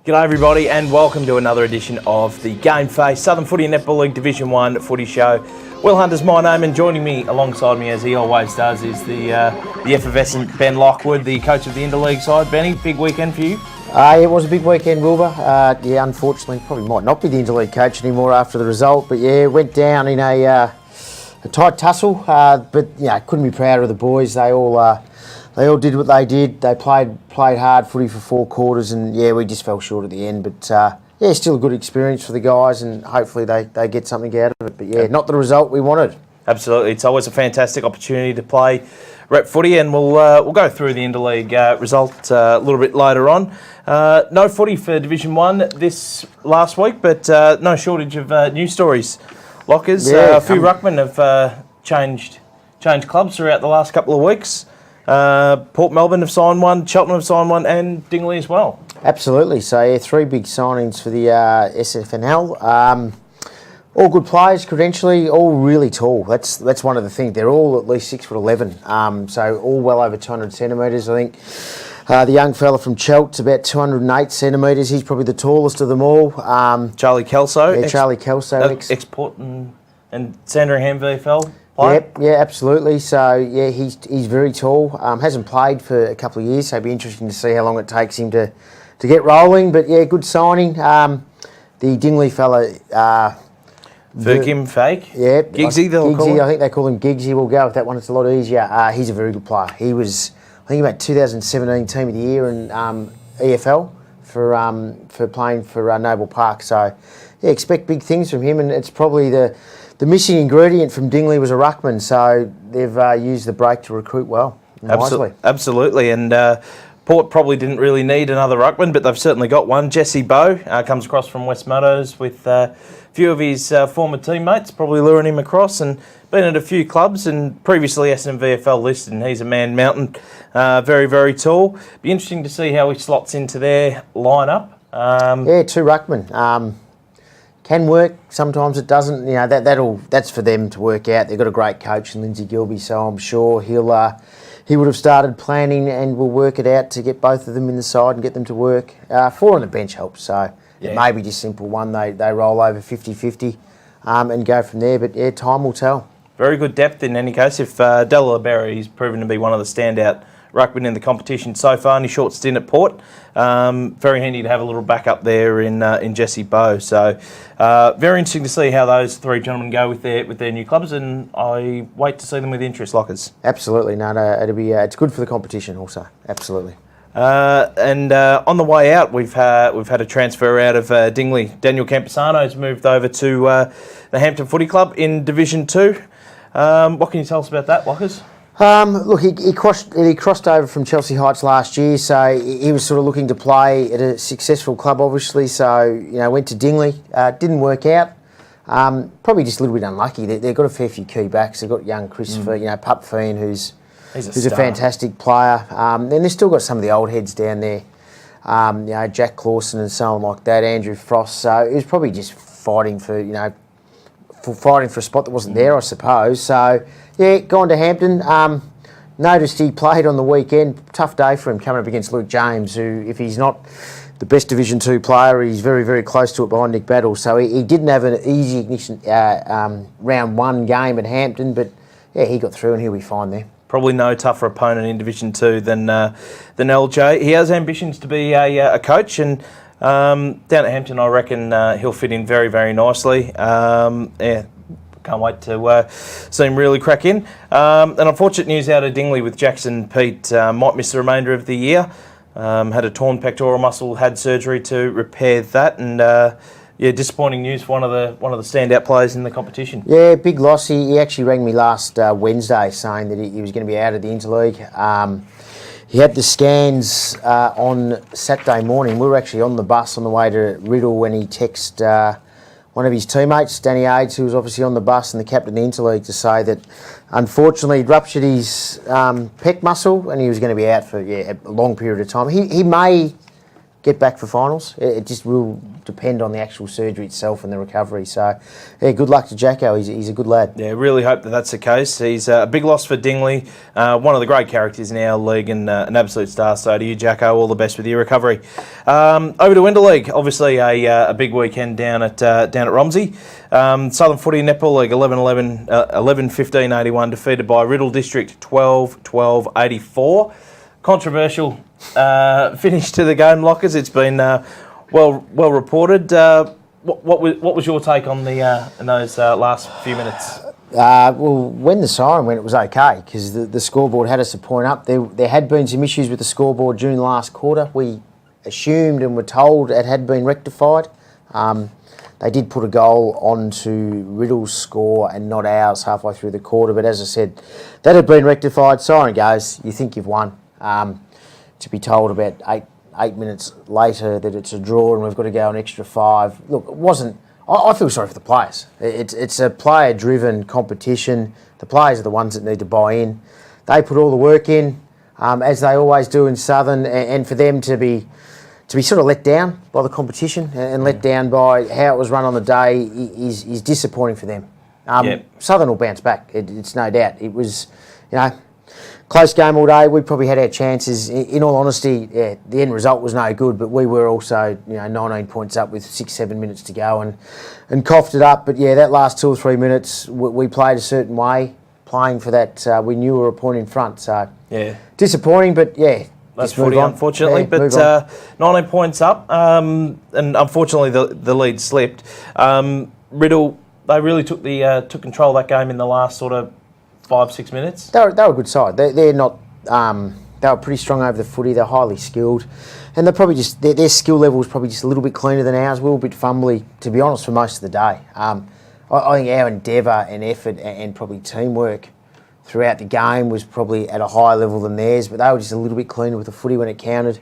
G'day everybody and welcome to another edition of the GameFace Southern Footy and Netball League Division 1 footy show. Will Hunter's my name, and joining me alongside me as he always does is the effervescent Ben Lockwood, the coach of the Interleague side. Benny, big weekend for you? It was a big weekend, Wilbur. Unfortunately, probably might not be the Interleague coach anymore after the result, but went down in a tight tussle, but couldn't be prouder of the boys. They all did what they did. They played hard footy for 4 quarters, and we just fell short at the end. But still a good experience for the guys, and hopefully they get something out of it. But not the result we wanted. Absolutely, it's always a fantastic opportunity to play rep footy, and we'll go through the Interleague result a little bit later on. No footy for Division 1 this last week, but no shortage of news stories. Lockers, a few ruckmen have changed clubs throughout the last couple of weeks. Port Melbourne have signed one, Cheltenham have signed one, and Dingley as well. Absolutely. So 3 big signings for the SFNL. All good players, credentially, all really tall. That's one of the things. They're all at least 6'11". So all well over 200 centimetres. I think the young fella from Chelt's about 208 centimetres. He's probably the tallest of them all. Charlie Kelso. Charlie Kelso. Export and Sandringham VFL. Yeah, absolutely. So he's very tall. Hasn't played for a couple of years, so it'll be interesting to see how long it takes him to get rolling. But good signing. The Dingley fella, Verkim Fake. Yeah, Giggsy. I think they call him Giggsy. We'll go with that one. It's a lot easier. He's a very good player. He was, I think, about 2017 Team of the Year in EFL for playing for Noble Park. So expect big things from him, and it's probably the missing ingredient from Dingley was a ruckman, so they've used the break to recruit well. Absolutely, and Port probably didn't really need another ruckman, but they've certainly got one. Jesse Bowe comes across from West Meadows with a few of his former teammates, probably luring him across, and been at a few clubs, and previously SNVFL listed, and he's a man mountain, very, very tall. Be interesting to see how he slots into their lineup. 2 ruckmen. Can work, sometimes it doesn't. That's for them to work out. They've got a great coach in Lindsay Gilby, so I'm sure he would have started planning and will work it out to get both of them in the side and get them to work. 4 on the bench helps, so it may be just simple one. They roll over 50-50 and go from there, but time will tell. Very good depth in any case. If Della Libera, he's proven to be one of the standout ruckman in the competition so far, and his short stint at Port. Very handy to have a little backup there in Jesse Bowe. So very interesting to see how those 3 gentlemen go with their new clubs, and I wait to see them with interest, Lockers. Absolutely, it'll be it's good for the competition also. Absolutely. And on the way out, we've had a transfer out of Dingley. Daniel Camposano's moved over to the Hampton Footy Club in Division 2. What can you tell us about that, Lockers? Look, he crossed over from Chelsea Heights last year, so he was sort of looking to play at a successful club, obviously. So went to Dingley, didn't work out. Probably just a little bit unlucky. They've got a fair few key backs. They've got young Christopher, Pup Fiend, who's a fantastic player. Then they've still got some of the old heads down there, Jack Clawson and so on like that, Andrew Frost. So it was probably just fighting for a spot that wasn't there, I suppose. So gone to Hampton. Noticed he played on the weekend. Tough day for him coming up against Luke James, who, if he's not the best Division 2 player, he's very, very close to it behind Nick Battle. So he didn't have an easy ignition round 1 game at Hampton, but he got through, and he'll be fine there. Probably no tougher opponent in Division 2 than LJ. He has ambitions to be a coach, and down at Hampton, I reckon he'll fit in very, very nicely. Can't wait to see him really crack in. And unfortunate news out of Dingley with Jackson Pete. Might miss the remainder of the year. Had a torn pectoral muscle, had surgery to repair that, and disappointing news for one of the standout players in the competition. Yeah, big loss. He actually rang me last Wednesday saying that he was going to be out of the Interleague. He had the scans on Saturday morning. We were actually on the bus on the way to Riddle when he texted one of his teammates, Danny Aids, who was obviously on the bus and the captain of the Interleague, to say that unfortunately he'd ruptured his pec muscle and he was going to be out for a long period of time. He may get back for finals. It just will depend on the actual surgery itself and the recovery. So, yeah, good luck to Jacko. He's a good lad. Yeah, really hope that that's the case. He's a big loss for Dingley, one of the great characters in our league and an absolute star. So to you, Jacko, all the best with your recovery. Over to Winter League, obviously a big weekend down at Romsey. Southern Footy Netball League 11-15-81, defeated by Riddle District 12-12-84. Controversial finish to the game, Lockers. It's been well reported. What was your take on in those last few minutes? Well, when the siren went, it was okay because the scoreboard had us a point up. There had been some issues with the scoreboard during the last quarter. We assumed and were told it had been rectified. They did put a goal onto Riddle's score and not ours halfway through the quarter. But as I said, that had been rectified. Siren goes. You think you've won. To be told about eight minutes later that it's a draw and we've got to go an extra 5. Look, it wasn't. I feel sorry for the players. It's a player-driven competition. The players are the ones that need to buy in. They put all the work in, as they always do in Southern, and for them to be sort of let down by the competition and let down by how it was run on the day is disappointing for them. Southern will bounce back. It's no doubt. It was, close game all day. We probably had our chances. In all honesty, the end result was no good, but we were also 19 points up with 6-7 minutes to go and coughed it up. But that last 2 or 3 minutes, we played a certain way, playing for that. We knew we were a point in front, so disappointing. But that's Footy, unfortunately. But 19 points up, and unfortunately the lead slipped. Riddle, they really took control of that game in the last sort of 5-6 minutes. They were a good side. They're not. They were pretty strong over the footy. They're highly skilled, and they're probably just their skill level was probably just a little bit cleaner than ours. We were a bit fumbly, to be honest, for most of the day. I think our endeavour and effort and probably teamwork throughout the game was probably at a higher level than theirs, but they were just a little bit cleaner with the footy when it counted.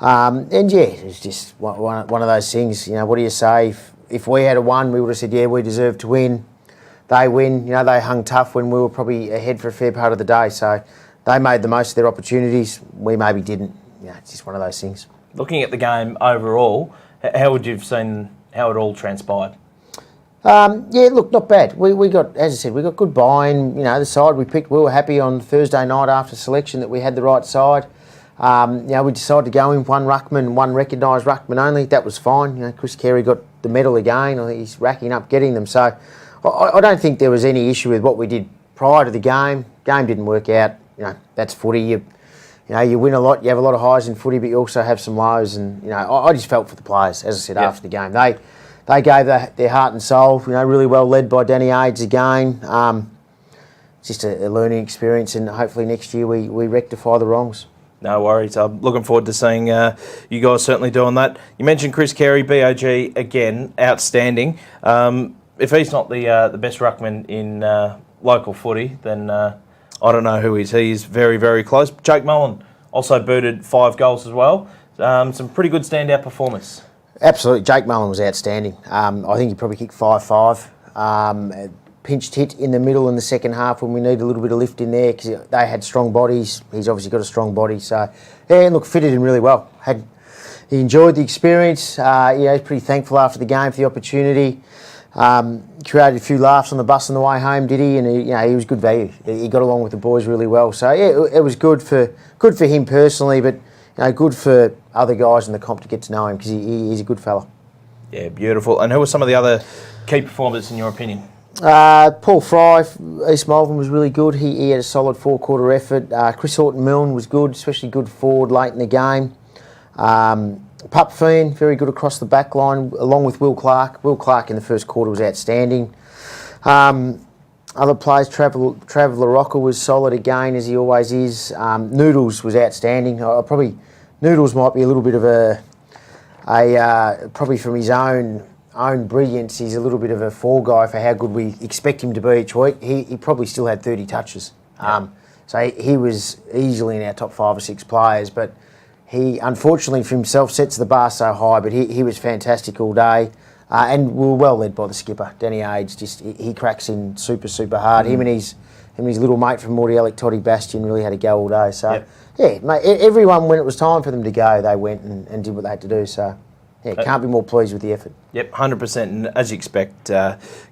It was just one of those things. What do you say? If we had won, we would have said, we deserve to win. They win. They hung tough when we were probably ahead for a fair part of the day. So they made the most of their opportunities. We maybe didn't. It's just one of those things. Looking at the game overall, how would you have seen how it all transpired? Look, not bad. We got, as I said, we got good buy-in. The side we picked, we were happy on Thursday night after selection that we had the right side. We decided to go in one ruckman, one recognised ruckman only. That was fine. Chris Carey got the medal again. I think he's racking up getting them. So I don't think there was any issue with what we did prior to the game. Game didn't work out. That's footy. You win a lot. You have a lot of highs in footy, but you also have some lows. And I just felt for the players, as I said after the game. They gave their heart and soul. Really well led by Danny Ades again. It's just a learning experience, and hopefully next year we rectify the wrongs. No worries. I'm looking forward to seeing you guys certainly doing that. You mentioned Chris Carey, BOG again, outstanding. If he's not the best ruckman in local footy, then I don't know who is. He's very, very close. Jake Mullen also booted 5 goals as well. Some pretty good standout performance. Absolutely. Jake Mullen was outstanding. I think he probably kicked 5-5. Pinched hit in the middle in the second half when we need a little bit of lift in there because they had strong bodies. He's obviously got a strong body. So, fitted in really well. He enjoyed the experience. He's pretty thankful after the game for the opportunity. Created a few laughs on the bus on the way home, did he? And he was good value. He got along with the boys really well. So it was good for him personally, but good for other guys in the comp to get to know him because he's a good fella. Yeah, beautiful. And who were some of the other key performers in your opinion? Paul Fry, East Malvern was really good. He had a solid 4-quarter effort. Chris Horton-Milne was good, especially good forward late in the game. Pup Fiend, very good across the back line, along with Will Clark. Will Clark in the first quarter was outstanding. Other players, Traveller Rocker was solid again, as he always is. Noodles was outstanding. Noodles might be a little bit of probably from his own brilliance, he's a little bit of a fall guy for how good we expect him to be each week. He probably still had 30 touches. So he was easily in our top 5 or 6 players, but he, unfortunately for himself, sets the bar so high, but he was fantastic all day. And we were well led by the skipper, Danny Ades. He cracks in super, super hard. Him and and his little mate from Mordialloc, Toddy Bastion, really had a go all day. So, yeah, mate, everyone, when it was time for them to go, they went and did what they had to do. So, yeah, can't be more pleased with the effort. Yep, 100%. And as you expect,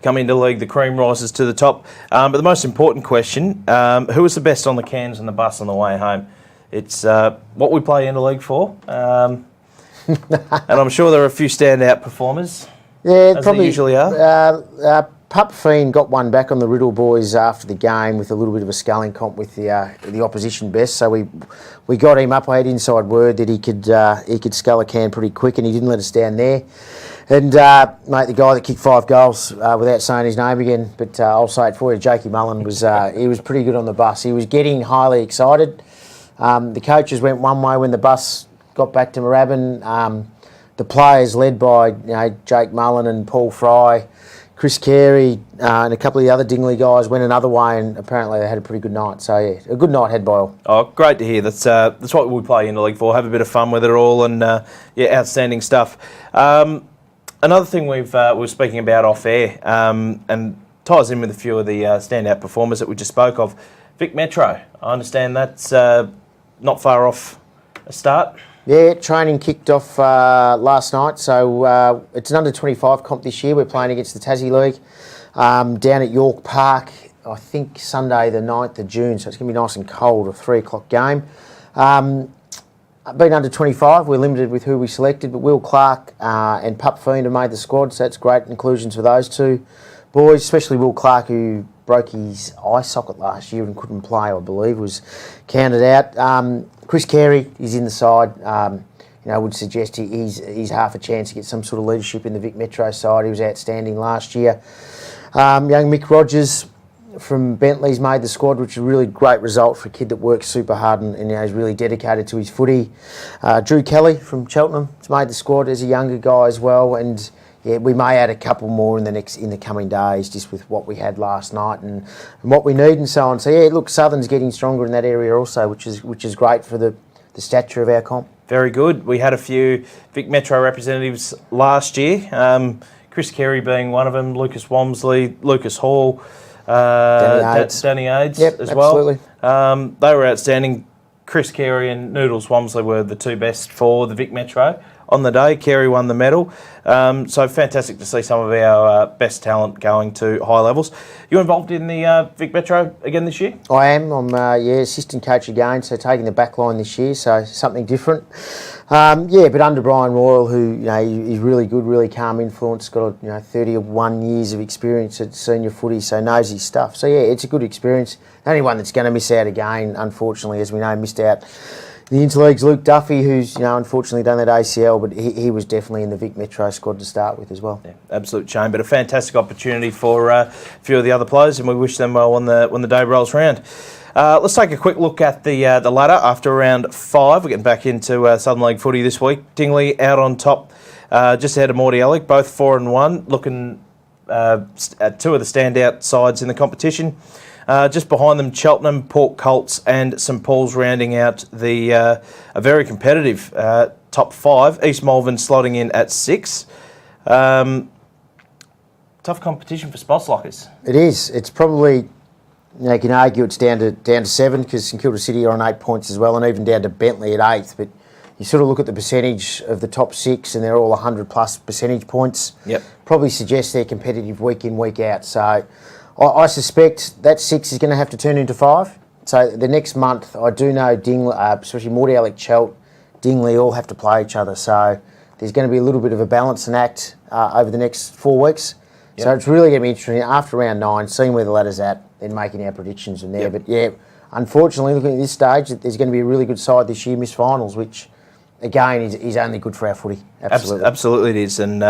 coming into the league, the cream rises to the top. But the most important question, who was the best on the cans and the bus on the way home? It's what we play in the league for. And I'm sure there are a few standout performers. Yeah, as probably they usually are. Pup Fiend got one back on the Riddle boys after the game with a little bit of a sculling comp with the opposition best. So we got him up. I had inside word that he could scull a can pretty quick, and he didn't let us down there. And mate, the guy that kicked 5 goals without saying his name again, but I'll say it for you, Jakey Mullen was he was pretty good on the bus. He was getting highly excited. The coaches went one way when the bus got back to Moorabbin. The players led by Jake Mullen and Paul Fry, Chris Carey, and a couple of the other Dingley guys went another way, and apparently they had a pretty good night. So yeah, a good night had by all. Oh, great to hear. That's what we play in the league for. Have a bit of fun with it all, and outstanding stuff. Another thing we were speaking about off air, and ties in with a few of the standout performers that we just spoke of. Vic Metro. I understand that's not far off a start. Yeah, training kicked off last night, so it's an under-25 comp this year. We're playing against the Tassie League down at York Park, I think Sunday the 9th of June, so it's going to be nice and cold, a 3 o'clock game. Being under-25, we're limited with who we selected, but Will Clark and Pup Fiend have made the squad, so that's great inclusions for those two boys, especially Will Clark, who broke his eye socket last year and couldn't play, I believe, was counted out. Chris Carey is in the side. I would suggest he's half a chance to get some sort of leadership in the Vic Metro side. He was outstanding last year. Young Mick Rogers from Bentley's made the squad, which is a really great result for a kid that works super hard and is really dedicated to his footy. Drew Kelly from Cheltenham has made the squad as a younger guy as well, and yeah, we may add a couple more in the coming days, just with what we had last night and what we need and so on. So yeah, look, Southern's getting stronger in that area also, which is great for the stature of our comp. Very good. We had a few Vic Metro representatives last year. Chris Carey being one of them, Lucas Wamsley, Lucas Hall, Danny Aids as well. Absolutely. They were outstanding. Chris Carey and Noodles Wamsley were the two best for the Vic Metro on the day. Carey won the medal. So fantastic to see some of our best talent going to high levels. You involved in the Vic Metro again this year? I am. I'm assistant coach again, so taking the back line this year, so something different. But under Brian Royal, who he's really good, really calm influence, got 31 years of experience at senior footy, so knows his stuff. So yeah, it's a good experience. The only one that's going to miss out again, unfortunately, as we know, missed out the Interleague's Luke Duffy, who's unfortunately done that ACL, but he was definitely in the Vic Metro squad to start with as well. Yeah, absolute shame, but a fantastic opportunity for a few of the other players, and we wish them well when the day rolls round. Let's take a quick look at the ladder after round 5. We're getting back into Southern League footy this week. Dingley out on top, just ahead of Mordialloc, both 4-1, looking at two of the standout sides in the competition. Just behind them, Cheltenham, Port Colts and St Paul's rounding out a very competitive top 5. East Malvern slotting in at 6. Tough competition for spots lockers. It is. It's probably, you can argue it's down to 7 because St Kilda City are on 8 points as well, and even down to Bentley at 8th. But you sort of look at the percentage of the top 6 and they're all 100 plus percentage points. Yep. Probably suggests they're competitive week in, week out. So I suspect that 6 is going to have to turn into 5. So the next month, I do know Dingley, especially Mordialloc, Chelt, Dingley all have to play each other. So there's going to be a little bit of a balancing act over the next 4 weeks. Yep. So it's really going to be interesting after round 9, seeing where the ladder's at, then making our predictions from there. Yep. But yeah, unfortunately, looking at this stage, there's going to be a really good side this year, miss finals, which again is only good for our footy. Absolutely. Absolutely it is. And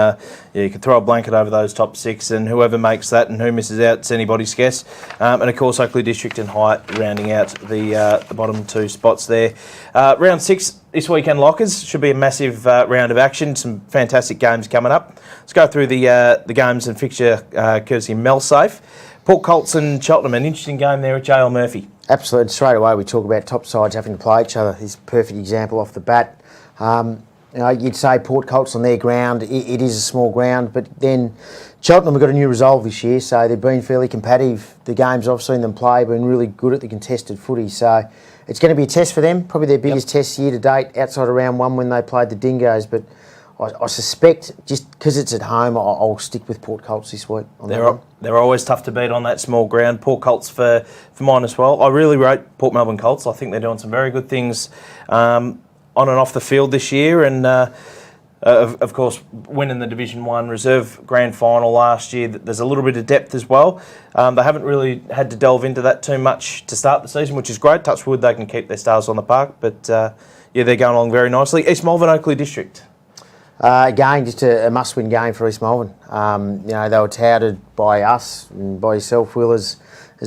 you can throw a blanket over those top 6, and whoever makes that and who misses out, it's anybody's guess. And of course, Oakley District and Hyatt rounding out the bottom 2 spots there. Round 6 this weekend, lockers. Should be a massive round of action. Some fantastic games coming up. Let's go through the games and fixture courtesy Melsafe. Port Colts and Cheltenham, an interesting game there at JL Murphy. Absolutely. Straight away, we talk about top sides having to play each other. He's a perfect example off the bat. You'd say Port Colts on their ground, it is a small ground, but then Cheltenham have got a new resolve this year, so they've been fairly competitive. The games I've seen them play have been really good at the contested footy, so it's going to be a test for them, probably their biggest test year to date, outside of round one when they played the Dingoes, but I suspect, just because it's at home, I'll stick with Port Colts this week. They're always tough to beat on that small ground. Port Colts for mine as well. I really rate Port Melbourne Colts. I think they're doing some very good things on and off the field this year, and of course, winning the Division 1 Reserve Grand Final last year, there's a little bit of depth as well. They haven't really had to delve into that too much to start the season, which is great. Touch wood, they can keep their stars on the park, but yeah, they're going along very nicely. East Malvern, Oakley District. Again, just a must-win game for East Malvern. They were touted by us and by yourself, Will, as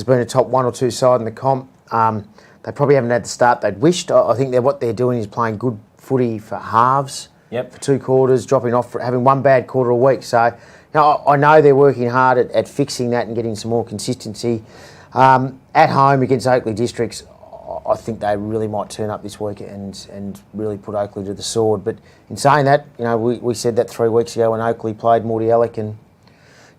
being a top 1 or 2 side in the comp. They probably haven't had the start they'd wished. I think what they're doing is playing good footy for halves. Yep. For 2 quarters, dropping off, having one bad quarter a week. So, I know they're working hard at fixing that and getting some more consistency. At home against Oakley Districts, I think they really might turn up this week and really put Oakley to the sword. But in saying that, we said that 3 weeks ago when Oakley played Mordialloc, and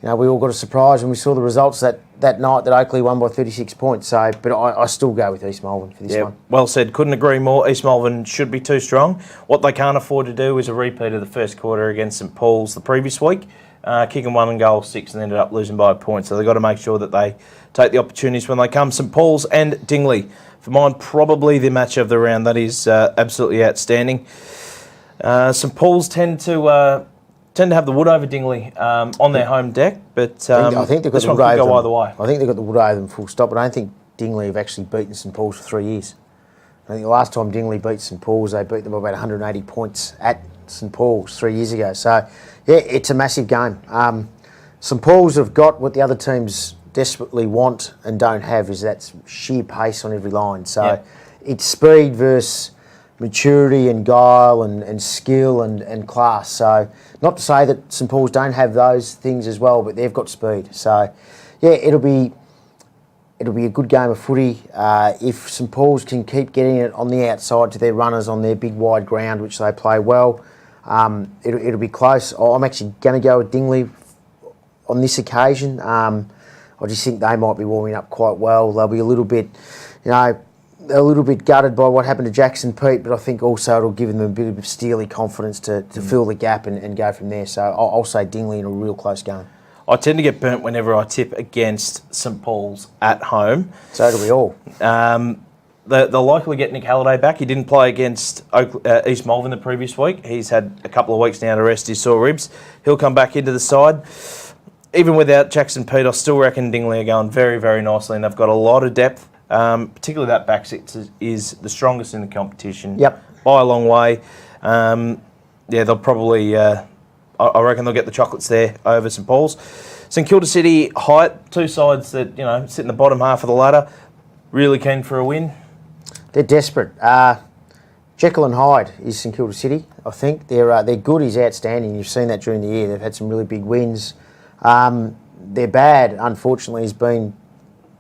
we all got a surprise when we saw the results that night that Oakley won by 36 points. So, but I still go with East Malvern for this one. Well said. Couldn't agree more. East Malvern should be too strong. What they can't afford to do is a repeat of the first quarter against St Paul's the previous week, kicking 1 goal 6 and ended up losing by a point. So they've got to make sure that they take the opportunities when they come. St Paul's and Dingley, for mine, probably the match of the round. That is absolutely outstanding. St Paul's tend to have the wood over Dingley on their home deck, but I think they've got this the one wood could over go them. either way. I think they've got the wood over them full stop, but I don't think Dingley have actually beaten St Paul's for 3 years. I think the last time Dingley beat St Paul's, they beat them by about 180 points at St Paul's 3 years ago. So, yeah, it's a massive game. St Paul's have got what the other teams desperately want and don't have, is that sheer pace on every line. So it's speed versus maturity and guile and skill and class. So not to say that St Paul's don't have those things as well, but they've got speed. So yeah, it'll be a good game of footy. If St Paul's can keep getting it on the outside to their runners on their big wide ground, which they play well, it'll be close. I'm actually going to go with Dingley on this occasion. I just think they might be warming up quite well. They'll be a little bit gutted by what happened to Jackson Pete, but I think also it'll give them a bit of steely confidence to fill the gap and go from there. So I'll say Dingley in a real close game. I tend to get burnt whenever I tip against St Paul's at home. So do we all. They'll likely get Nick Halliday back. He didn't play against East Malvern the previous week. He's had a couple of weeks now to rest his sore ribs. He'll come back into the side. Even without Jackson Pete, I still reckon Dingley are going very, very nicely, and they've got a lot of depth. Particularly that back six is the strongest in the competition. Yep. By a long way. They'll probably... I reckon they'll get the chocolates there over St Paul's. St Kilda City, height, 2 sides that sit in the bottom half of the ladder. Really keen for a win. They're desperate. Jekyll and Hyde is St Kilda City. I think they're good. He's outstanding. You've seen that during the year. They've had some really big wins. They're bad. Unfortunately, has been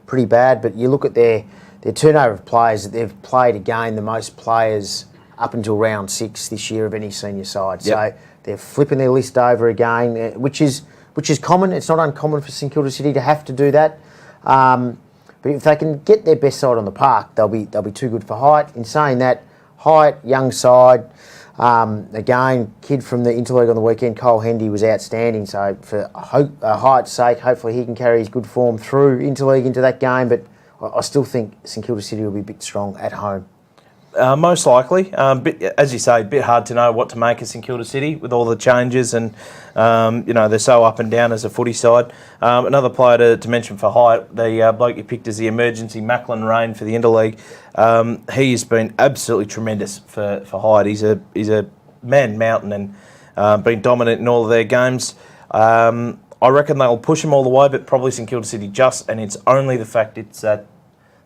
pretty bad. But you look at their turnover of players that they've played again. The most players up until round 6 this year of any senior side. Yep. So they're flipping their list over again, which is common. It's not uncommon for St Kilda City to have to do that. But if they can get their best side on the park, they'll be too good for Height. In saying that, Height, young side, again, kid from the Interleague on the weekend, Cole Hendy, was outstanding. So for Height's sake, hopefully he can carry his good form through Interleague into that game. But I still think St Kilda City will be a bit strong at home. Most likely. As you say, a bit hard to know what to make of St Kilda City with all the changes and, they're so up and down as a footy side. Another player to mention for Height, the bloke you picked as the emergency, Macklin Rain for the Interleague. He has been absolutely tremendous for Height. He's a man mountain and been dominant in all of their games. I reckon they'll push him all the way, but probably St Kilda City and it's only the fact it's at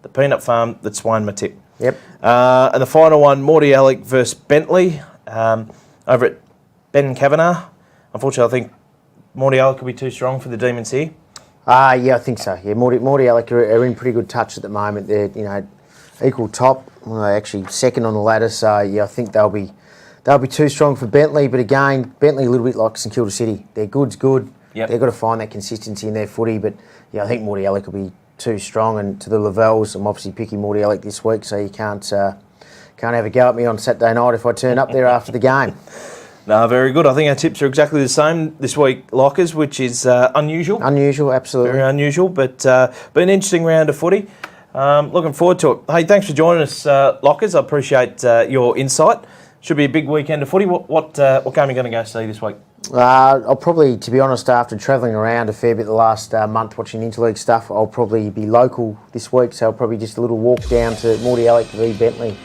the peanut farm that swaying my tip. Yep. And the final one, Mordialloc versus Bentley over at Ben Kavanagh. Unfortunately, I think Mordialloc could be too strong for the Demons here. Yeah, I think so. Yeah, Mordialloc are in pretty good touch at the moment. They're equal top. Well, they're actually second on the ladder. So yeah, I think they'll be too strong for Bentley. But again, Bentley a little bit like St Kilda City. Their good's good. Yep. They've got to find that consistency in their footy. But yeah, I think Morty Alec will be too strong. And to the Lavelles, I'm obviously picking Morty Alec this week, so you can't have a go at me on Saturday night if I turn up there after the game. No, very good. I think our tips are exactly the same this week, Lockers, which is unusual. Unusual, absolutely. Very unusual, but an interesting round of footy. Looking forward to it. Hey, thanks for joining us, Lockers. I appreciate your insight. Should be a big weekend of footy. What game are you going to go see this week? I'll probably, to be honest, after travelling around a fair bit the last month watching interleague stuff, I'll probably be local this week, so I'll probably just a little walk down to Morty Alec v Bentley.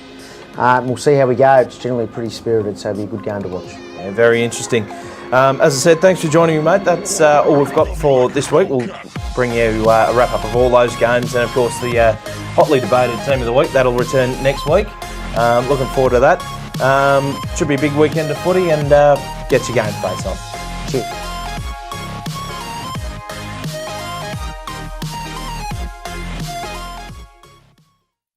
We'll see how we go. It's generally pretty spirited, so it'll be a good game to watch. Yeah, very interesting. As I said, thanks for joining me, mate. That's all we've got for this week. We'll bring you a wrap-up of all those games and, of course, the hotly debated team of the week. That'll return next week. Looking forward to that. Should be a big weekend of footy, and get your GameFace on. Cheers.